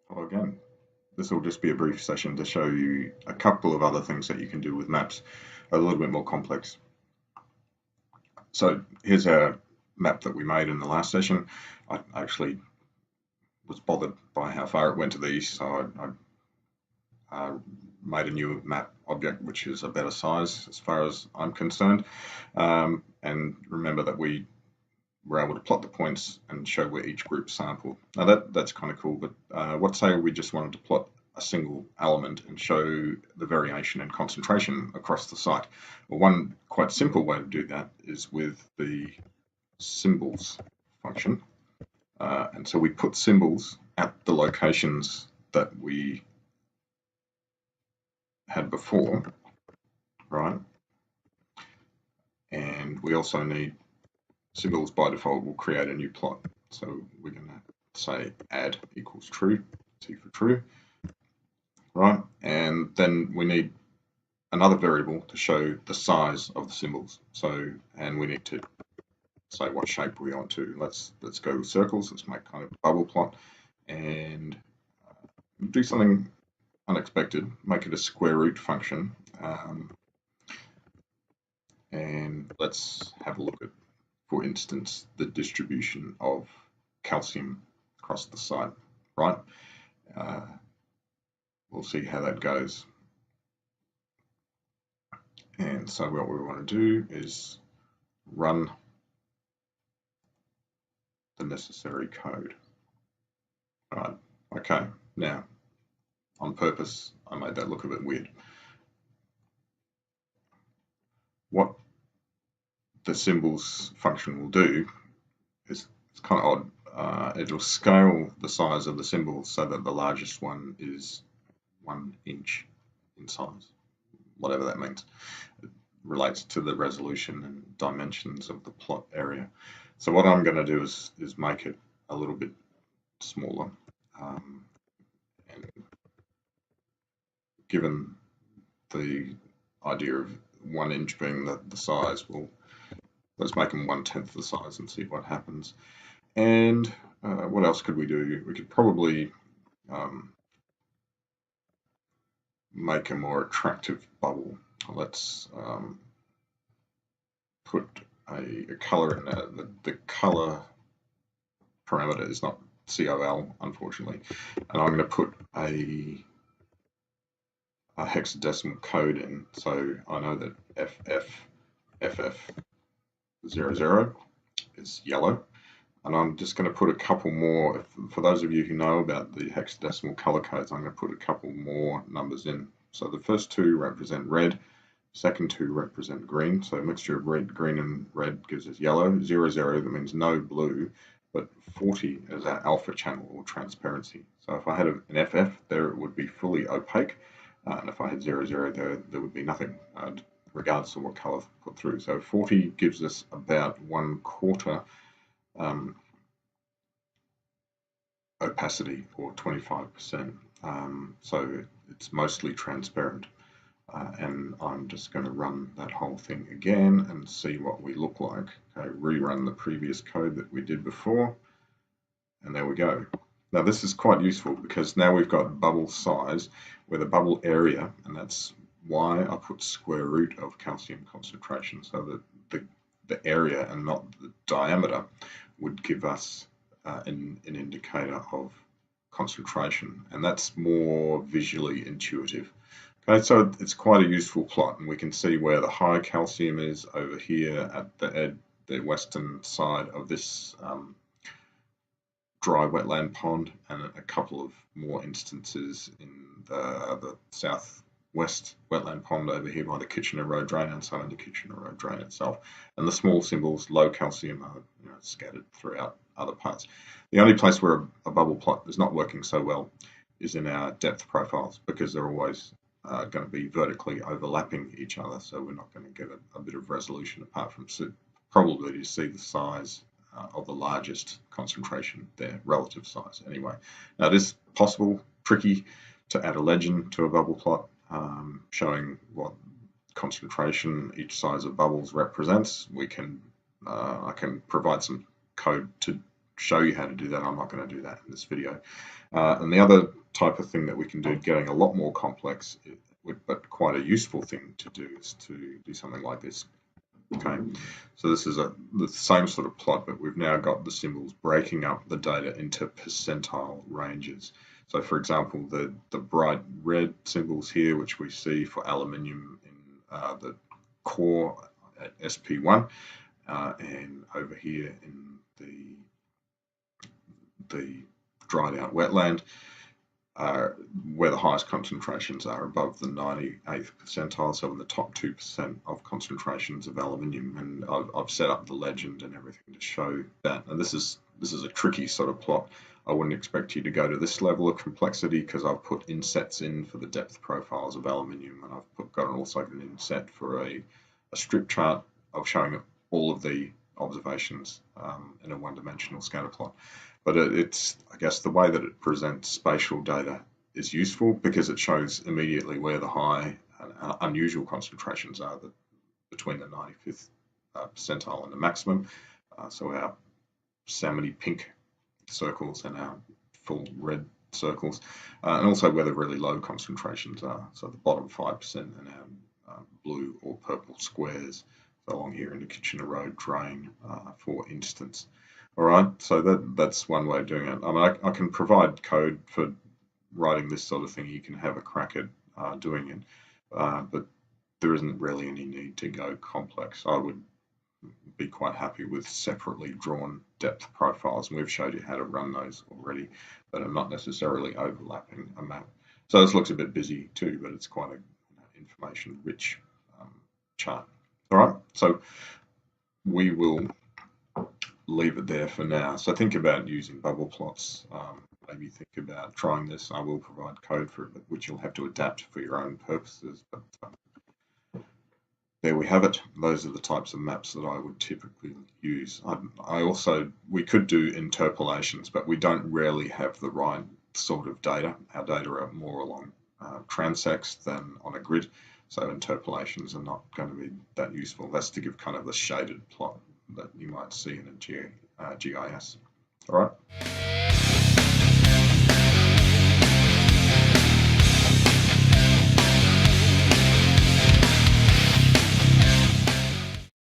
Hello again. This will just be a brief session to show you a couple of other things that you can do with maps, a little bit more complex. So here's a map that we made in the last session. I actually was bothered by how far it went to the east, so I made a new map object which is a better size as far as I'm concerned. And remember that we were able to plot the points and show where each group sampled. Now that's kind of cool, but what say we just wanted to plot a single element and show the variation in concentration across the site? Well, one quite simple way to do that is with the symbols function. And so we put symbols at the locations that we had before, right? And we also need symbols by default will create a new plot. So we're going to say add equals true, T for true, right? And then we need another variable to show the size of the symbols. So, and we need to say what shape we want to. Let's go with circles. Let's make kind of a bubble plot and do something unexpected. Make it a square root function. And let's have a look at, for instance, the distribution of calcium across the site, right? We'll see how that goes. And so what we want to do is run the necessary code. Right, okay, now, on purpose, I made that look a bit weird. What the symbols function will do is, it's kind of odd, it will scale the size of the symbols so that the largest one is 1 inch in size, whatever that means. It relates to the resolution and dimensions of the plot area. So what I'm going to do is make it a little bit smaller. And given the idea of 1 inch being the size, let's make them 1/10 the size and see what happens. And what else could we do? We could probably make a more attractive bubble. Let's put a color in there. The color parameter is not COL, unfortunately, and I'm going to put a hexadecimal code in, so I know that FF00 is yellow, and I'm just going to put a couple more. For those of you who know about the hexadecimal color codes, I'm going to put a couple more numbers in. So the first two represent red, second two represent green, so a mixture of red, green and red gives us yellow. 00, that means no blue, but 40 is our alpha channel or transparency. So if I had an FF there, it would be fully opaque, and if I had 00 there would be nothing, regardless of what color put through. So 40 gives us about 1/4 opacity, or 25%. So it's mostly transparent. And I'm just going to run that whole thing again and see what we look like. Okay, rerun the previous code that we did before, and there we go. Now this is quite useful because now we've got bubble size with a bubble area, and that's why I put square root of calcium concentration, so that the area and not the diameter would give us an indicator of concentration, and that's more visually intuitive. Okay, so it's quite a useful plot, and we can see where the high calcium is over here at the western side of this dry wetland pond, and a couple of more instances in the southwest wetland pond over here by the Kitchener Road drain, and so in the Kitchener Road drain itself. And the small symbols, low calcium, are scattered throughout other parts. The only place where a bubble plot is not working so well is in our depth profiles, because they're always going to be vertically overlapping each other, so we're not going to get a bit of resolution apart from probably to see the size of the largest concentration, their relative size anyway. Now it is possible tricky to add a legend to a bubble plot, showing what concentration each size of bubbles represents. I can provide some code to show you how to do that. I'm not going to do that in this video. And the other type of thing that we can do, getting a lot more complex, but quite a useful thing to do, is to do something like this. Okay, so this is the same sort of plot, but we've now got the symbols breaking up the data into percentile ranges. So for example, the bright red symbols here, which we see for aluminium in the core at SP1, and over here in the dried out wetland, where the highest concentrations are above the 98th percentile, so in the top 2% of concentrations of aluminium. And I've set up the legend and everything to show that. And this is a tricky sort of plot. I wouldn't expect you to go to this level of complexity, because I've put insets in for the depth profiles of aluminium, and I've got also an inset for a strip chart of showing all of the observations in a one-dimensional scatter plot. But it's, I guess, the way that it presents spatial data is useful, because it shows immediately where the high and unusual concentrations are between the 95th percentile and the maximum. So our salmony pink circles and our full red circles, and also where the really low concentrations are, so the bottom 5% and our blue or purple squares, so along here in the Kitchener Road drain, for instance. All right, so that's one way of doing it. I mean, I can provide code for writing this sort of thing. You can have a crack at doing it, but there isn't really any need to go complex. I would be quite happy with separately drawn depth profiles, and we've showed you how to run those already, but I'm not necessarily overlapping a map. So this looks a bit busy too, but it's quite an information-rich chart. All right, so we will leave it there for now. So think about using bubble plots. Maybe think about trying this. I will provide code for it, which you'll have to adapt for your own purposes. But there we have it. Those are the types of maps that I would typically use. We could do interpolations, but we don't really have the right sort of data. Our data are more along transects than on a grid, so interpolations are not going to be that useful. That's to give kind of the shaded plot that you might see in a GIS. All right.